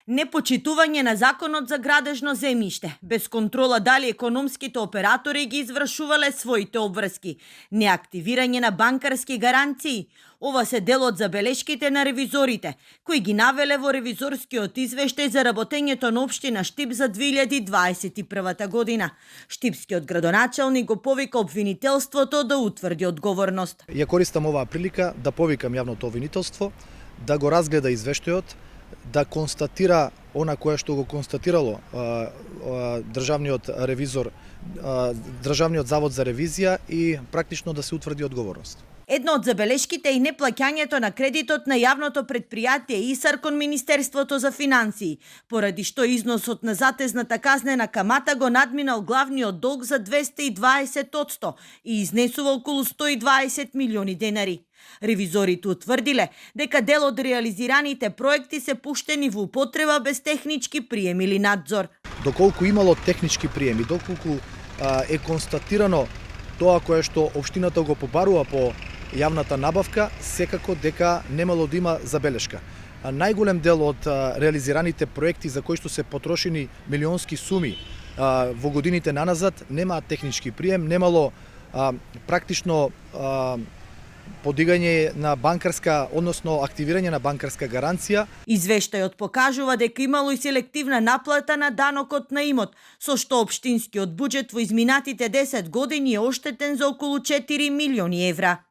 Непочитување на законот за градежно земјиште, без контрола дали економските оператори ги извршувале своите обврски, неактивирање на банкарски гаранции. Ова се дел од забелешките на ревизорите, кои ги навеле во ревизорскиот извештај за работењето на општина Штип за 2021 година. Штипскиот градоначелник го повика обвинителството да утврди одговорност. Ја користам оваа прилика да повикам јавното обвинителство да го разгледа извештајот, да констатира она кое што го констатирало државниот ревизор, Државниот завод за ревизија и практично да се утврди одговорност. Едно од забелешките е неплаќањето на кредитот на јавното предпријатие ИСАР кон Министерството за финансии, поради што износот на затезната казнена камата го надминал главниот долг за 220% и изнесува околу 120 милиони денари. Ревизорите утврдиле дека дел од реализираните проекти се пуштени во употреба без технички прием или надзор. Доколку имало технички приеми, доколку е констатирано тоа кое што општината го побарува по јавната набавка, секако дека немало да има забелешка. Најголем дел од реализираните проекти за кои што се потрошени милионски суми во годините наназад немаат технички прием, немало практично подигање на банкарска, односно активирање на банкарска гаранција. Извештајот покажува дека имало и селективна наплата на данокот на имот, со што општинскиот буџет во изминатите 10 години е оштетен за околу 4 милиони евра.